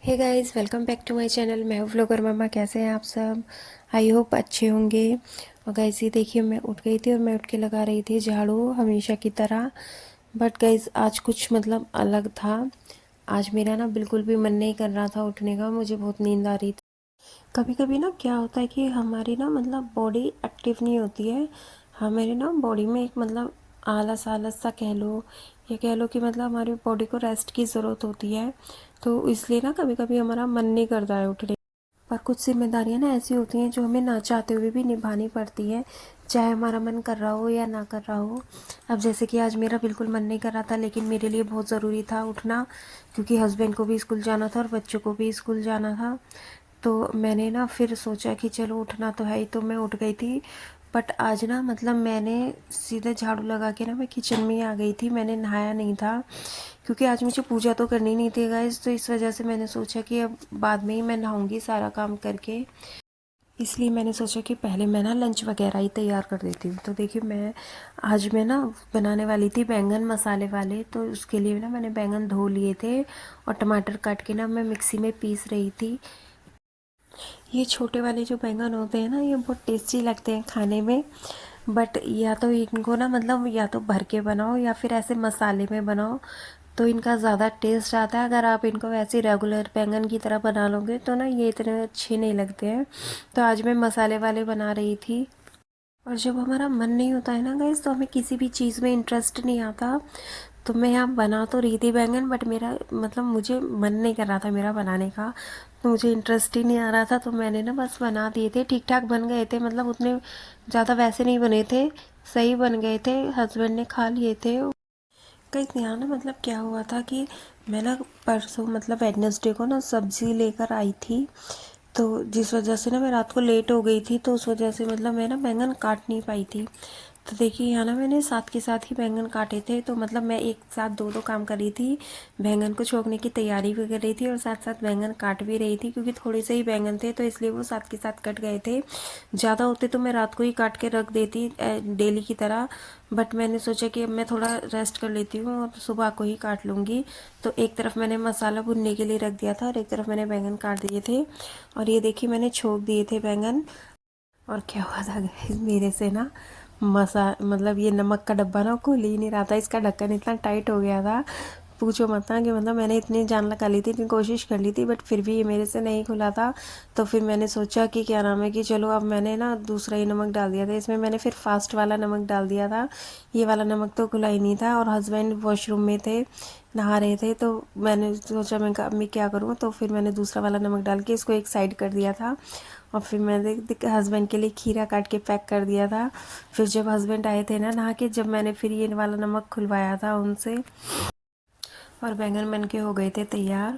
Hey guys, welcome back to my channel. मैं हूँ vlogger मम्मा। कैसे हैं आप सब? आई होप अच्छे होंगे। और गाइस ये देखिए, मैं उठ गई थी और मैं उठ के लगा रही थी झाड़ू हमेशा की तरह। बट गाइस आज कुछ अलग था। आज मेरा ना बिल्कुल भी मन नहीं कर रहा था उठने का। मुझे बहुत नींद आ रही थी। कभी कभी ना क्या होता है कि हमारी ना बॉडी एक्टिव नहीं होती है। हमारे ना बॉडी में एक आलस आलस सा कह लो, या कह लो कि हमारी बॉडी को रेस्ट की ज़रूरत होती है। तो इसलिए ना कभी कभी हमारा मन नहीं करता है उठने। पर कुछ जिम्मेदारियां ना ऐसी होती हैं जो हमें ना चाहते हुए भी निभानी पड़ती है, चाहे हमारा मन कर रहा हो या ना कर रहा हो। अब जैसे कि आज मेरा बिल्कुल मन नहीं कर रहा था, लेकिन मेरे लिए बहुत ज़रूरी था उठना, क्योंकि हस्बैंड को भी स्कूल जाना था और बच्चों को भी स्कूल जाना था। तो मैंने ना फिर सोचा कि चलो उठना तो है ही, तो मैं उठ गई थी। बट आज ना मैंने सीधे झाड़ू लगा के ना मैं किचन में ही आ गई थी। मैंने नहाया नहीं था, क्योंकि आज मुझे पूजा तो करनी नहीं थी गाइस। तो इस वजह से मैंने सोचा कि अब बाद में ही मैं नहाऊंगी सारा काम करके। इसलिए मैंने सोचा कि पहले मैं ना लंच वगैरह ही तैयार कर देती हूँ। तो देखिए, मैं ना बनाने वाली थी बैंगन मसाले वाले। तो उसके लिए ना मैंने बैंगन धो लिए थे और टमाटर काट के ना मैं मिक्सी में पीस रही थी। ये छोटे वाले जो बैंगन होते हैं ना, ये बहुत टेस्टी लगते हैं खाने में। बट या तो इनको ना या तो भर के बनाओ या फिर ऐसे मसाले में बनाओ, तो इनका ज़्यादा टेस्ट आता है। अगर आप इनको वैसे रेगुलर बैंगन की तरह बना लोगे तो ना ये इतने अच्छे नहीं लगते हैं। तो आज मैं मसाले वाले बना रही थी। और जब हमारा मन नहीं होता है ना गाइस, तो हमें किसी भी चीज़ में इंटरेस्ट नहीं आता। तो मैं यहाँ बना तो रही थी बैंगन, बट मेरा मुझे मन नहीं कर रहा था मेरा बनाने का। तो मुझे इंटरेस्ट ही नहीं आ रहा था, तो मैंने ना बस बना दिए थे। ठीक ठाक बन गए थे, उतने ज़्यादा वैसे नहीं बने थे, सही बन गए थे। हस्बैंड ने खा लिए थे। कई यहाँ ना क्या हुआ था कि मैं ना परसों वेडनेसडे को ना सब्ज़ी लेकर आई थी। तो जिस वजह से ना मैं रात को लेट हो गई थी, तो उस वजह से मैं ना बैंगन काट नहीं पाई थी। तो देखिए यहाँ ना मैंने साथ के साथ ही बैंगन काटे थे। तो मैं एक साथ दो दो काम कर रही थी। बैंगन को छोकने की तैयारी भी कर रही थी और साथ साथ बैंगन काट भी रही थी, क्योंकि थोड़े से ही बैंगन थे तो इसलिए वो साथ के साथ कट गए थे। ज़्यादा होते तो मैं रात को ही काट के रख देती डेली की तरह। बट मैंने सोचा कि अब मैं थोड़ा रेस्ट कर लेती हूँ और सुबह को ही काट लूँगी। तो एक तरफ मैंने मसाला भुनने के लिए रख दिया था और एक तरफ मैंने बैंगन काट दिए थे। और ये देखिए, मैंने छोक दिए थे बैंगन। और क्या हुआ था guys, मेरे से ना ये नमक का डब्बा ना खुल ही नहीं रहा था। इसका ढक्कन इतना टाइट हो गया था, पूछो मत ना। कि मैंने इतनी जान लगा ली थी, इतनी कोशिश कर ली थी, बट फिर भी ये मेरे से नहीं खुला था। तो फिर मैंने सोचा कि क्या नाम है कि चलो अब मैंने ना दूसरा ही नमक डाल दिया था इसमें। मैंने फिर फास्ट वाला नमक डाल दिया था। ये वाला नमक तो खुला ही नहीं था। और हस्बैंड वॉशरूम में थे, नहा रहे थे। तो मैंने सोचा मैं क्या करूँ, तो फिर मैंने दूसरा वाला नमक डाल के इसको एक साइड कर दिया था। और फिर मैंने हस्बैंड के लिए खीरा काट के पैक कर दिया था। फिर जब हस्बैंड आए थे ना नहा के, जब मैंने फिर ये वाला नमक खुलवाया था उनसे, और बैंगन बन के हो गए थे तैयार।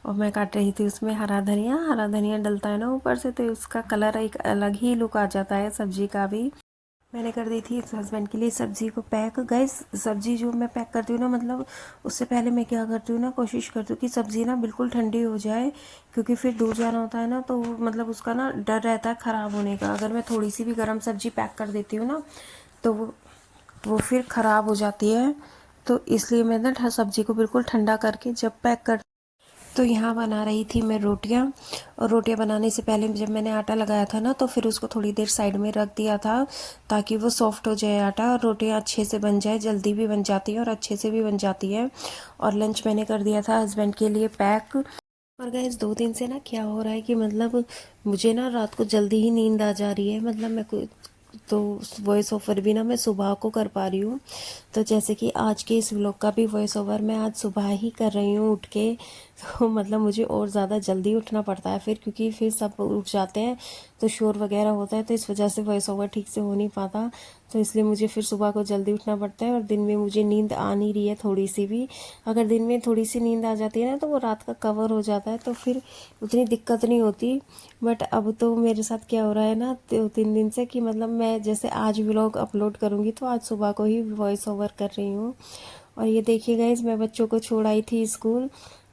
और मैं काट रही थी उसमें हरा धनिया। हरा धनिया डलता है ना ऊपर से, तो उसका कलर एक अलग ही लुक आ जाता है सब्जी का भी। मैंने कर दी थी हस्बैंड के लिए सब्जी को पैक। गैस सब्जी जो मैं पैक करती हूँ ना, उससे पहले मैं क्या करती हूँ ना, कोशिश करती हूँ कि सब्जी ना बिल्कुल ठंडी हो जाए, क्योंकि फिर दूर जाना होता है ना, तो उसका ना डर रहता है ख़राब होने का। अगर मैं थोड़ी सी भी गर्म सब्जी पैक कर देती हूँ ना, तो वो फिर ख़राब हो जाती है। तो इसलिए मैं ना सब्जी को बिल्कुल ठंडा करके जब पैक कर। तो यहाँ बना रही थी मैं रोटियाँ। और रोटियाँ बनाने से पहले जब मैंने आटा लगाया था ना, तो फिर उसको थोड़ी देर साइड में रख दिया था, ताकि वो सॉफ्ट हो जाए आटा और रोटियाँ अच्छे से बन जाए। जल्दी भी बन जाती हैं और अच्छे से भी बन जाती है। और लंच मैंने कर दिया था हस्बैंड के लिए पैक। और गाइस 2 दिन से ना क्या हो रहा है कि मुझे ना रात को जल्दी ही नींद आ जा रही है। मैं तो वॉइस ओवर भी ना मैं सुबह को कर पा रही हूँ। तो जैसे कि आज के इस व्लॉग का भी वॉइस ओवर मैं आज सुबह ही कर रही हूँ उठ के। तो मुझे और ज़्यादा जल्दी उठना पड़ता है फिर, क्योंकि फिर सब उठ जाते हैं तो शोर वगैरह होता है, तो इस वजह से वॉइस ओवर ठीक से हो नहीं पाता। तो इसलिए मुझे फिर सुबह को जल्दी उठना पड़ता है। और दिन में मुझे नींद आ नहीं रही है थोड़ी सी भी। अगर दिन में थोड़ी सी नींद आ जाती है ना, तो वो रात का कवर हो जाता है, तो फिर उतनी दिक्कत नहीं होती। बट अब तो मेरे साथ क्या हो रहा है ना 2-3 दिन से, कि मैं जैसे आज व्लॉग अपलोड करूँगी तो आज सुबह को ही वॉइस ओवर कर रही हूँ। और ये देखिए गाइस, मैं बच्चों को छोड़ आई थी स्कूल।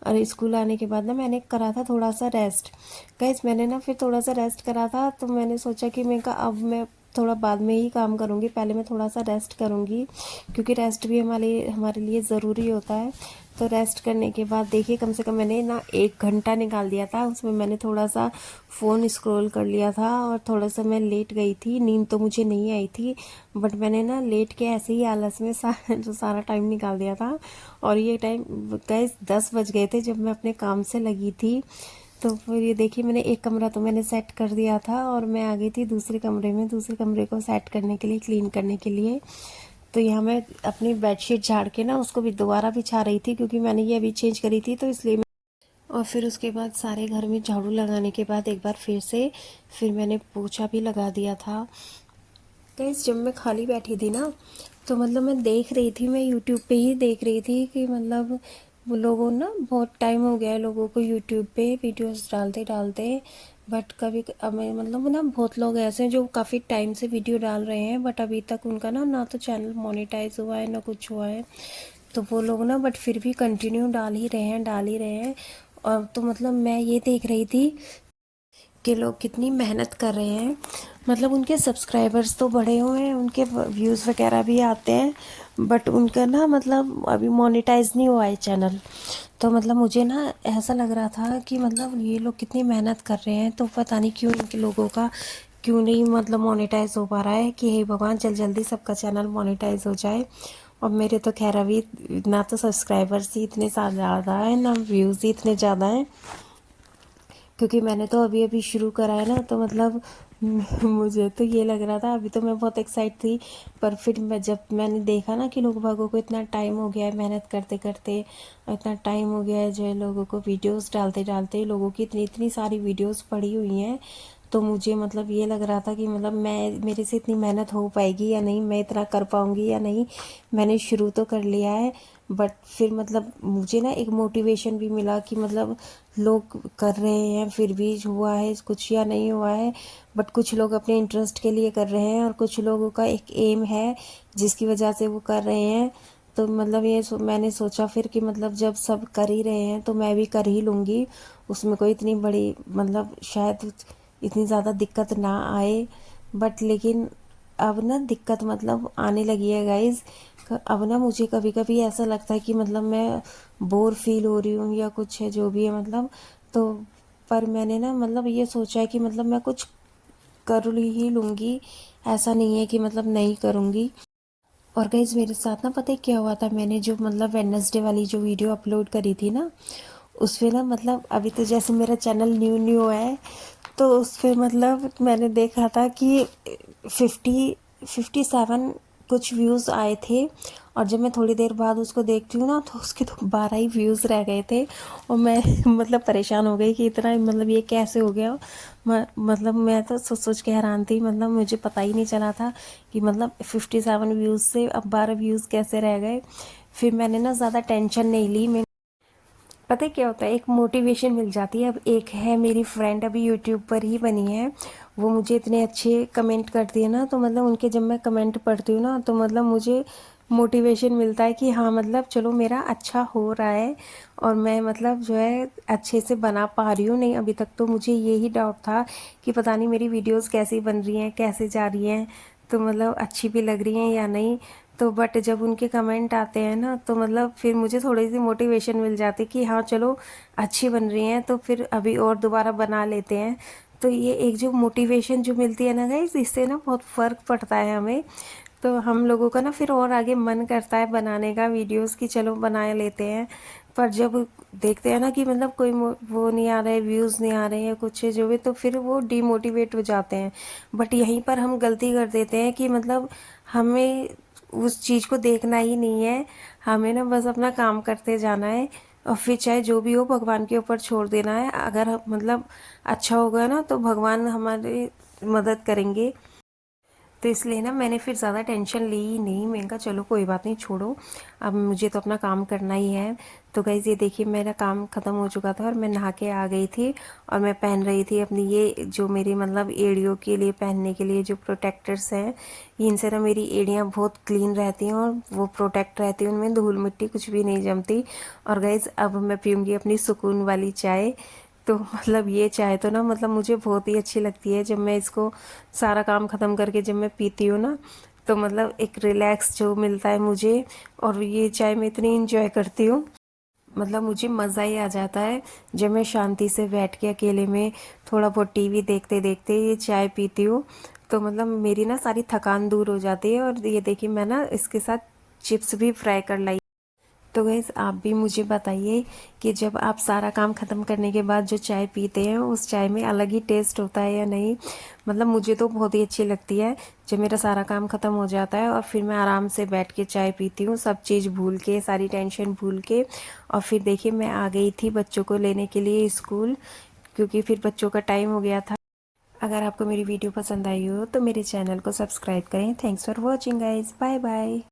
और स्कूल आने के बाद ना मैंने करा था थोड़ा सा रेस्ट। गाइस मैंने ना फिर थोड़ा सा रेस्ट करा था, तो मैंने सोचा कि अब मैं थोड़ा बाद में ही काम करूँगी, पहले मैं थोड़ा सा रेस्ट करूँगी, क्योंकि रेस्ट भी हमारे लिए ज़रूरी होता है। तो रेस्ट करने के बाद देखिए कम से कम मैंने ना 1 घंटा निकाल दिया था, उसमें मैंने थोड़ा सा फ़ोन स्क्रॉल कर लिया था और थोड़ा सा मैं लेट गई थी। नींद तो मुझे नहीं आई थी, बट मैंने ना लेट के ऐसे ही आलस में सारा टाइम निकाल दिया था। और ये टाइम गाइस 10 बज गए थे जब मैं अपने काम से लगी थी। तो फिर ये देखिए मैंने एक कमरा तो मैंने सेट कर दिया था और मैं आ गई थी दूसरे कमरे में, दूसरे कमरे को सेट करने के लिए, क्लीन करने के लिए। तो यहाँ मैं अपनी बेडशीट झाड़ के ना उसको भी दोबारा बिछा रही थी, क्योंकि मैंने ये अभी चेंज करी थी तो इसलिए। और फिर उसके बाद सारे घर में झाड़ू लगाने के बाद एक बार फिर मैंने पोछा भी लगा दिया था। गाइस जब मैं खाली बैठी थी ना, तो मतलब मैं देख रही थी, मैं यूट्यूब पे ही देख रही थी कि मतलब वो लोगों ना बहुत टाइम हो गया है लोगों को यूट्यूब पे वीडियोस डालते डालते। बट कभी अब मैं मतलब ना बहुत लोग ऐसे हैं जो काफ़ी टाइम से वीडियो डाल रहे हैं, बट अभी तक उनका ना तो चैनल मोनेटाइज हुआ है ना कुछ हुआ है। तो वो लोग ना बट फिर भी कंटिन्यू डाल ही रहे हैं। और तो मतलब मैं ये देख रही थी कि लोग कितनी मेहनत कर रहे हैं। मतलब उनके सब्सक्राइबर्स तो बढ़े हुए हैं, उनके व्यूज़ वगैरह भी आते हैं, बट उनका ना मतलब अभी मोनेटाइज नहीं हुआ है चैनल। तो मतलब मुझे ना ऐसा लग रहा था कि मतलब ये लोग कितनी मेहनत कर रहे हैं, तो पता नहीं क्यों इनके लोगों का क्यों नहीं मतलब मोनेटाइज हो पा रहा है। कि हे भगवान जल्दी जल्दी सबका चैनल मोनेटाइज हो जाए। और मेरे तो खैर अभी ना तो सब्सक्राइबर्स ही इतने ज़्यादा है ना व्यूज़ ही इतने ज़्यादा हैं, क्योंकि मैंने तो अभी अभी शुरू करा है ना। तो मतलब मुझे तो ये लग रहा था, अभी तो मैं बहुत एक्साइट थी, पर फिर जब मैंने देखा ना कि लोग भागों को इतना टाइम हो गया है मेहनत करते करते, इतना टाइम हो गया है जो है लोगों को वीडियोस डालते डालते, लोगों की इतनी इतनी सारी वीडियोस पड़ी हुई हैं। तो मुझे मतलब ये लग रहा था कि मतलब मेरे से इतनी मेहनत हो पाएगी या नहीं, मैं इतना कर पाऊँगी या नहीं। मैंने शुरू तो कर लिया है, बट फिर मतलब मुझे ना एक मोटिवेशन भी मिला कि मतलब लोग कर रहे हैं, फिर भी हुआ है कुछ या नहीं हुआ है। बट कुछ लोग अपने इंटरेस्ट के लिए कर रहे हैं और कुछ लोगों का एक एम है जिसकी वजह से वो कर रहे हैं। तो मतलब मैंने सोचा फिर कि मतलब जब सब कर ही रहे हैं तो मैं भी कर ही लूँगी। उसमें कोई इतनी बड़ी मतलब शायद इतनी ज़्यादा दिक्कत ना आए। बट लेकिन अब ना दिक्कत मतलब आने लगी है गाइज़। अब ना मुझे कभी कभी ऐसा लगता है कि मतलब मैं बोर फील हो रही हूँ या कुछ है जो भी है मतलब। तो पर मैंने ना मतलब ये सोचा है कि मतलब मैं कुछ कर ही लूँगी, ऐसा नहीं है कि मतलब नहीं करूँगी। और गाइज मेरे साथ ना पता है क्या हुआ था, मैंने जो मतलब वेडनेसडे वाली जो वीडियो अपलोड करी थी ना, उसमें ना मतलब अभी तो जैसे मेरा चैनल न्यू न्यू है, तो उस पर मतलब मैंने देखा था कि 57 कुछ व्यूज़ आए थे। और जब मैं थोड़ी देर बाद उसको देखती हूँ ना, तो उसके तो 12 ही व्यूज़ रह गए थे। और मैं मतलब परेशान हो गई कि इतना मतलब ये कैसे हो गया। मतलब मैं तो सोच सोच के हैरान थी, मतलब मुझे पता ही नहीं चला था कि मतलब 57 व्यूज़ से अब 12 व्यूज़ कैसे रह गए। फिर मैंने ना ज़्यादा टेंशन नहीं ली। मैं पता है क्या होता है, एक मोटिवेशन मिल जाती है। अब एक है मेरी फ्रेंड अभी यूट्यूब पर ही बनी है, वो मुझे इतने अच्छे कमेंट करती है ना, तो मतलब उनके जब मैं कमेंट पढ़ती हूँ ना, तो मतलब मुझे मोटिवेशन मिलता है कि हाँ मतलब चलो मेरा अच्छा हो रहा है और मैं मतलब जो है अच्छे से बना पा रही हूँ। नहीं अभी तक तो मुझे यही डाउट था कि पता नहीं मेरी वीडियोस कैसी बन रही हैं, कैसे जा रही हैं, तो मतलब अच्छी भी लग रही हैं या नहीं। तो बट जब उनके कमेंट आते हैं ना, तो मतलब फिर मुझे थोड़ी सी मोटिवेशन मिल जाती कि हाँ चलो अच्छी बन रही हैं, तो फिर अभी और दोबारा बना लेते हैं। तो ये एक जो मोटिवेशन जो मिलती है ना गाइस, इससे ना बहुत फ़र्क पड़ता है हमें। तो हम लोगों का ना फिर और आगे मन करता है बनाने का वीडियोस की, चलो बना लेते हैं। पर जब देखते हैं ना कि मतलब कोई वो नहीं आ रहा है, व्यूज़ नहीं आ रहे हैं, कुछ है जो भी, तो फिर वो डीमोटिवेट हो जाते हैं। बट यहीं पर हम गलती कर देते हैं कि मतलब हमें उस चीज़ को देखना ही नहीं है, हमें ना बस अपना काम करते जाना है। और फिर चाहे जो भी हो भगवान के ऊपर छोड़ देना है। अगर मतलब अच्छा होगा ना तो भगवान हमारी मदद करेंगे। तो इसलिए ना मैंने फिर ज़्यादा टेंशन ली ही नहीं, मैंने कहा चलो कोई बात नहीं छोड़ो, अब मुझे तो अपना काम करना ही है। तो गाइस ये देखिए मेरा काम ख़त्म हो चुका था और मैं नहा के आ गई थी। और मैं पहन रही थी अपनी ये जो मेरी मतलब एड़ियों के लिए पहनने के लिए जो प्रोटेक्टर्स हैं, इनसे ना मेरी एड़ियाँ बहुत क्लीन रहती हैं और वो प्रोटेक्ट रहती हैं, उनमें धूल मिट्टी कुछ भी नहीं जमती। और गाइस अब मैं पीऊँगी अपनी सुकून वाली चाय। तो मतलब ये चाय तो ना मतलब मुझे बहुत ही अच्छी लगती है, जब मैं इसको सारा काम ख़त्म करके जब मैं पीती हूँ ना, तो मतलब एक रिलैक्स जो मिलता है मुझे। और ये चाय मैं इतनी इंजॉय करती हूँ। मतलब मुझे मज़ा ही आ जाता है जब मैं शांति से बैठ के अकेले में थोड़ा बहुत टीवी देखते देखते ये चाय पीती हूँ। तो मतलब मेरी ना सारी थकान दूर हो जाती है। और ये देखिए मैं ना इसके साथ चिप्स भी फ्राई कर लाई। तो गैस आप भी मुझे बताइए कि जब आप सारा काम ख़त्म करने के बाद जो चाय पीते हैं उस चाय में अलग ही टेस्ट होता है या नहीं। मतलब मुझे तो बहुत ही अच्छी लगती है जब मेरा सारा काम ख़त्म हो जाता है और फिर मैं आराम से बैठ के चाय पीती हूँ, सब चीज़ भूल के, सारी टेंशन भूल के। और फिर देखिए मैं आ गई थी बच्चों को लेने के लिए स्कूल, क्योंकि फिर बच्चों का टाइम हो गया था। अगर आपको मेरी वीडियो पसंद आई हो तो मेरे चैनल को सब्सक्राइब करें। Thanks for watching guys, bye bye.